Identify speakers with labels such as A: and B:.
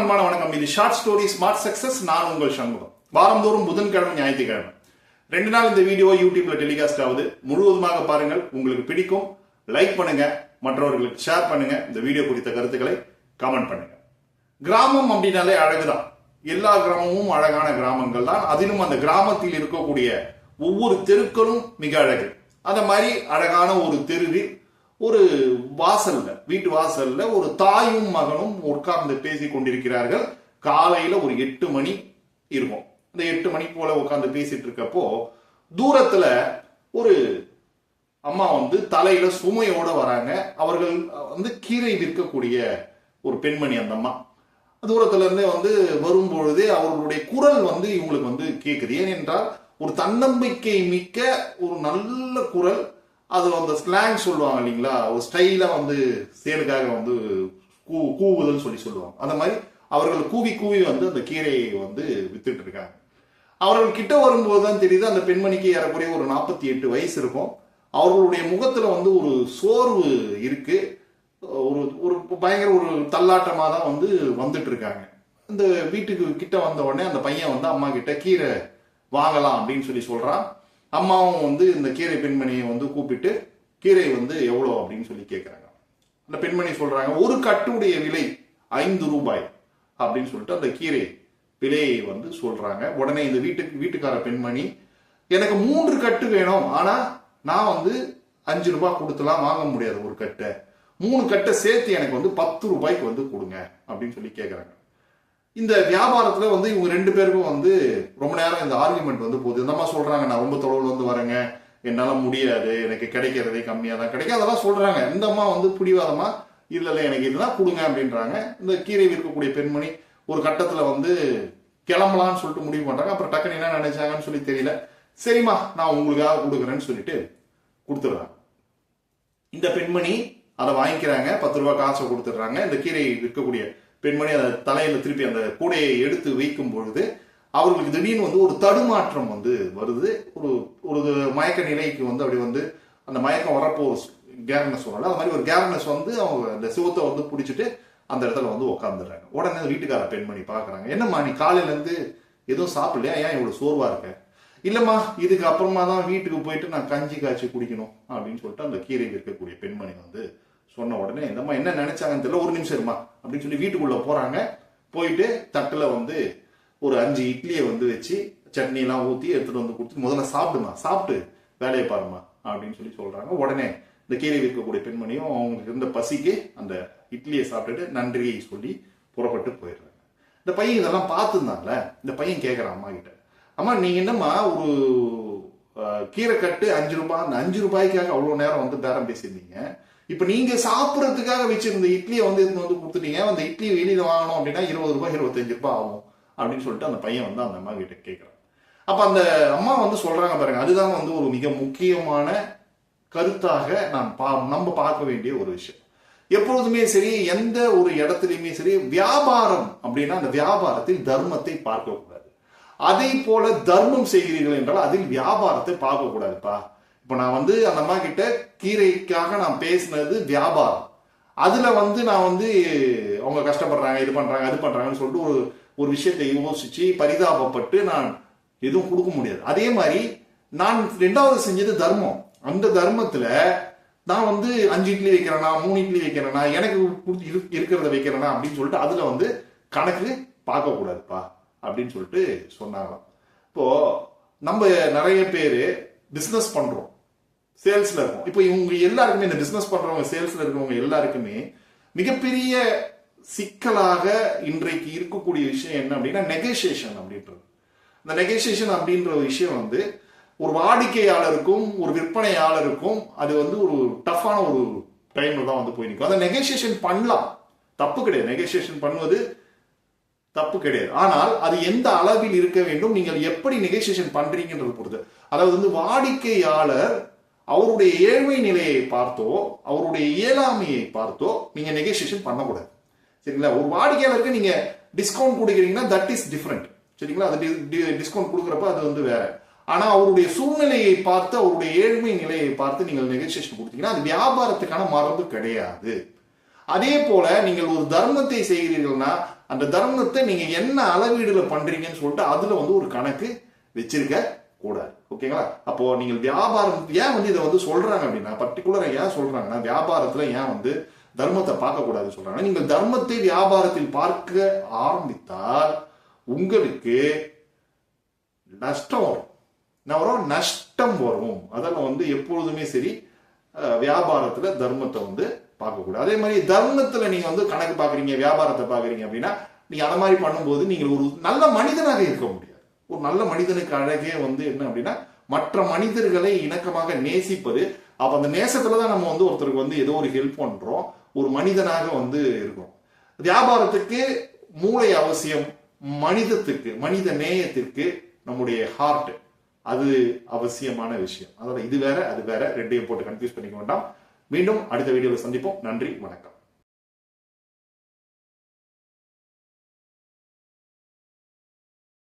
A: அன்பான வணக்கம். இது ஷார்ட் ஸ்டோரி ஸ்மார்ட் சக்சஸ். நான் உங்கள் சண்முகம். வாரந்தோறும் புதன்கிழமை ஞாயிற்றுக்கிழமை 2 நாள் இந்த வீடியோ யூடியூப்ல டெலிகாஸ்ட் ஆகுது. முழுவதுமாக பாருங்கள், உங்களுக்கு பிடிக்கும். லைக் பண்ணுங்க, மற்றவர்களுக்கு ஷேர் பண்ணுங்க. இந்த வீடியோ குறித்த கருத்துக்களை கமெண்ட் பண்ணுங்க. கிராமம் அப்படின்னாலே அழகுதான். எல்லா கிராமமும் அழகான கிராமங்கள் தான். அதிலும் அந்த கிராமத்தில் இருக்கக்கூடிய ஒவ்வொரு தெருக்களும் மிக அழகு. அந்த மாதிரி அழகான ஒரு தெருவில் ஒரு வாசல்ல, வீட்டு வாசல்ல ஒரு தாயும் மகனும் உட்கார்ந்து பேசி கொண்டிருக்கிறார்கள். காலையில ஒரு 8 மணி இருக்கும். இந்த 8 மணி போல உட்கார்ந்து பேசிட்டு இருக்கப்போ தூரத்துல ஒரு அம்மா தலையில சுமையோட வராங்க. அவர்கள் கீரை விற்கக்கூடிய ஒரு பெண்மணி. அந்த அம்மா தூரத்துல இருந்தே வரும்பொழுதே அவர்களுடைய குரல் இவங்களுக்கு கேக்குது. ஏனென்றால் ஒரு தன்னம்பிக்கை மிக்க ஒரு நல்ல குரல். அது அந்த ஸ்லாங் சொல்லுவாங்க இல்லைங்களா, ஒரு ஸ்டைலா சேலுக்காக கூவுதல் சொல்லுவாங்க. அந்த மாதிரி அவர்கள் கூவி கூவி அந்த கீரையை வித்துட்டு இருக்காங்க. அவர்கள் கிட்ட வரும்போது தான் தெரியுது அந்த பெண்மணிக்கு ஏறக்குறைய ஒரு 48 வயசு இருக்கும். அவர்களுடைய முகத்துல ஒரு சோர்வு இருக்கு. ஒரு ஒரு பயங்கர ஒரு தள்ளாட்டமா தான் வந்துட்டு இருக்காங்க. இந்த வீட்டுக்கு கிட்ட வந்த உடனே அந்த பையன் அம்மா கிட்ட கீரை வாங்கலாம் அப்படின்னு சொல்றான். அம்மாவும் இந்த கீரை பெண்மணியை கூப்பிட்டு கீரை எவ்வளோ அப்படின்னு கேட்கிறாங்க. அந்த பெண்மணி சொல்றாங்க, ஒரு கட்டுடைய விலை 5 ரூபாய் அப்படின்னு சொல்லிட்டு அந்த கீரை விலையை சொல்றாங்க. உடனே இந்த வீட்டுக்கார பெண்மணி, எனக்கு 3 கட்டு வேணும், ஆனா நான் 5 ரூபாய் கொடுத்துலாம் வாங்க முடியாது. ஒரு கட்டை 3 கட்டை சேர்த்து எனக்கு 10 ரூபாய்க்கு கொடுங்க அப்படின்னு கேட்கிறாங்க. இந்த வியாபாரத்துல இவங்க 2 பேருக்கும் ரொம்ப நேரம் இந்த ஆர்குமெண்ட் போகுது. இந்த மாதிரி சொல்றாங்க, நான் ரொம்ப தொலைவில் வரேங்க, என்னால முடியாது, எனக்கு கிடைக்கிறதே கம்மியா தான் கிடைக்கும், அதெல்லாம் சொல்றாங்க. இந்த அம்மா பிடிவாதமா இல்ல எனக்கு இதுதான் கொடுங்க அப்படின்றாங்க. இந்த கீரை விற்கக்கூடிய பெண்மணி ஒரு கட்டத்துல கிளம்பலான்னு சொல்லிட்டு முடிவு பண்றாங்க. அப்புறம் டக்குன்னு என்ன நினைச்சாங்கன்னு சொல்லி தெரியல. சரிம்மா, நான் உங்களுக்காக கொடுக்குறேன்னு சொல்லிட்டு கொடுத்துடுறாங்க. இந்த பெண்மணி அதை வாங்கிக்கிறாங்க. 10 ரூபாய் காசை கொடுத்துடுறாங்க. இந்த கீரை விற்கக்கூடிய பெண்மணி அதை தலையில திருப்பி அந்த கூடையை எடுத்து வைக்கும் பொழுது அவர்களுக்கு திடீர்னு ஒரு தடுமாற்றம் வருது. ஒரு ஒரு மயக்க நிலைக்கு அப்படி அந்த மயக்கம் வரப்போ ஒரு கேர்னஸ் சொல்லல, அது மாதிரி ஒரு கேர்னஸ் அவங்க அந்த சிவத்தை பிடிச்சிட்டு அந்த இடத்துல உட்காந்துடுறாங்க. உடனே வீட்டுக்கார பெண்மணி பாக்குறாங்க, என்னம்மா நீ காலையில இருந்து எதுவும் சாப்பிடலையா, ஏன் இவ்வளவு சோர்வா இருக்க? இல்லம்மா, இதுக்கு அப்புறமா தான் வீட்டுக்கு போயிட்டு நான் கஞ்சி காய்ச்சி குடிக்கணும் அப்படின்னு சொல்லிட்டு அந்த கீரை விற்கக்கூடிய பெண்மணி சொன்ன உடனே இந்தம்மா என்ன நினைச்சாங்கன்னு தெரியல, ஒரு நிமிஷம் இருமா அப்படின்னு சொல்லி வீட்டுக்குள்ள போறாங்க. போயிட்டு தட்டுல ஒரு 5 இட்லியை வச்சு சட்னி எல்லாம் ஊத்தி எடுத்துட்டு கொடுத்து, முதல்ல சாப்பிடுமா, சாப்பிட்டு வேலையை பாருமா அப்படின்னு சொல்றாங்க. உடனே இந்த கீரை விற்கக்கூடிய பெண்மணியும் அவங்களுக்கு இருந்த பசிக்கு அந்த இட்லியை சாப்பிட்டுட்டு நன்றியை சொல்லி புறப்பட்டு போயிடுறாங்க. இந்த பையன் இதெல்லாம் பார்த்துருந்தாங்கல்ல, இந்த பையன் கேட்கறான் அம்மா கிட்ட, அம்மா நீங்க என்னம்மா ஒரு கீரை கட்டு 5 ரூபாய், அந்த 5 ரூபாய்க்காக அவ்வளவு நேரம் பேரம் பேசியிருந்தீங்க, இப்ப நீங்க சாப்பிடறதுக்காக வச்சிருந்த இட்லியை கொடுத்துட்டீங்க, அந்த இட்லி வெளியில வாங்கணும் அப்படின்னா 20 ரூபாய் 25 ரூபாய் ஆகும் அப்படின்னு சொல்லிட்டு அந்த பையன் அந்த அம்மா கிட்ட கேட்கிறான். அப்ப அந்த அம்மா சொல்றாங்க பாருங்க, அதுதான் ஒரு மிக முக்கியமான கருத்தாக நம்ம பார்க்க வேண்டிய ஒரு விஷயம். எப்பொழுதுமே சரி, எந்த ஒரு இடத்துலயுமே சரி, வியாபாரம் அப்படின்னா அந்த வியாபாரத்தில் தர்மத்தை பார்க்க கூடாது. அதே போல தர்மம் செய்கிறீர்கள் என்றால் அதில் வியாபாரத்தை பார்க்க கூடாதுப்பா. இப்ப நான் அந்த அம்மா கிட்ட கீரைக்காக நான் பேசினது வியாபாரம். அதுல நான் அவங்க கஷ்டப்படுறாங்க, இது பண்றாங்க, அது பண்றாங்கன்னு சொல்லிட்டு ஒரு விஷயத்தை யோசிச்சு பரிதாபப்பட்டு நான் எதுவும் கொடுக்க முடியாது. அதே மாதிரி நான் 2வது செஞ்சது தர்மம். அந்த தர்மத்துல நான் 5 இட்லி வைக்கிறேனா, 3 இட்லி வைக்கிறேனா, எனக்கு இருக்கிறத வைக்கிறேனா அப்படின்னு சொல்லிட்டு அதுல கணக்கு பார்க்க கூடாதுப்பா அப்படின்னு சொல்லிட்டு சொன்னாங்களாம். இப்போ நம்ம நிறைய பேரு பிசினஸ் பண்றோம், சேல்ஸ்ல இருக்கும். இப்போ இவங்க எல்லாருக்குமே, இந்த பிசினஸ் பண்றவங்க, சேல்ஸ்ல இருக்கவங்க எல்லாருக்குமே மிகப்பெரிய சிக்கலாக இன்றைக்கு இருக்கக்கூடிய விஷயம் என்ன அப்படின்னா நெகோசியேஷன் அப்படின்றது. இந்த நெகோசியேஷன் அப்படின்ற விஷயம் ஒரு வாடிக்கையாளருக்கும் ஒரு விற்பனையாளருக்கும் அது ஒரு டஃப்பான ஒரு டைம்ல தான் போய் நிற்கும். அந்த நெகோசியேஷன் பண்ணலாம், தப்பு கிடையாது. நெகோசியேஷன் பண்ணுவது தப்பு கிடையாது. ஆனால் அது எந்த அளவில் இருக்க வேண்டும், நீங்கள் எப்படி நெகோசியேஷன் பண்றீங்கன்றது பொறுத்து. அதாவது வாடிக்கையாளர் அவருடைய ஏழ்மை நிலையை பார்த்தோ, அவருடைய இயலாமையை பார்த்தோ நீங்க நெகோசியேஷன் பண்ணக்கூடாது. சரிங்களா? ஒரு வாடிக்கையாளருக்கு நீங்க டிஸ்கவுண்ட் கொடுக்குறீங்கன்னா தட் இஸ் டிஃபரெண்ட். சரிங்களா? அது டிஸ்கவுண்ட் கொடுக்குறப்ப அது வேற. ஆனா அவருடைய சூழ்நிலையை பார்த்து, அவருடைய ஏழ்மை நிலையை பார்த்து நீங்கள் நெகோசியேஷன் கொடுத்தீங்கன்னா அது வியாபாரத்துக்கான மரபு கிடையாது. அதே போல நீங்கள் ஒரு தர்மத்தை செய்கிறீர்கள்னா அந்த தர்மத்தை நீங்க என்ன அளவீடுல பண்றீங்கன்னு சொல்லிட்டு அதுல வந்து ஒரு கணக்கு வச்சிருக்க கூடாது. ஓகேங்களா? அப்போ நீங்கள் வியாபாரம் ஏன் வந்து இதை வந்து சொல்றாங்க அப்படின்னா, பர்டிகுலரா ஏன் சொல்றாங்கன்னா, வியாபாரத்துல ஏன் வந்து தர்மத்தை பார்க்க கூடாதுன்னு சொல்றாங்க. நீங்கள் தர்மத்தை வியாபாரத்தில் பார்க்க ஆரம்பித்தால் உங்களுக்கு நஷ்டம் வரும். நஷ்டம் வரும். அதெல்லாம் வந்து எப்பொழுதுமே சரி, வியாபாரத்துல தர்மத்தை வந்து பார்க்கக்கூடாது. அதே மாதிரி தர்மத்துல நீங்க வந்து கணக்கு பாக்குறீங்க, வியாபாரத்தை பாக்குறீங்க அப்படின்னா, நீங்க அந்த மாதிரி பண்ணும்போது நீங்கள் ஒரு நல்ல மனிதனாக இருக்க முடியாது. ஒரு நல்ல மனிதனுக்கு அழகே வந்து என்ன அப்படின்னா, மற்ற மனிதர்களை இணக்கமாக நேசிப்பது. அப்ப அந்த நேசத்துலதான் நம்ம வந்து ஒருத்தருக்கு வந்து ஏதோ ஒரு ஹெல்ப் பண்றோம், ஒரு மனிதனாக வந்து இருக்கோம். வியாபாரத்துக்கு மூளை அவசியம், மனிதத்துக்கு மனித நேயத்திற்கு நம்முடைய ஹார்ட் அது அவசியமான விஷயம். அதோட இது வேற அது வேற, ரெண்டையும் போட்டு கன்ஃபியூஸ் பண்ணிக்க வேண்டாம். மீண்டும் அடுத்த வீடியோவில் சந்திப்போம். நன்றி, வணக்கம்.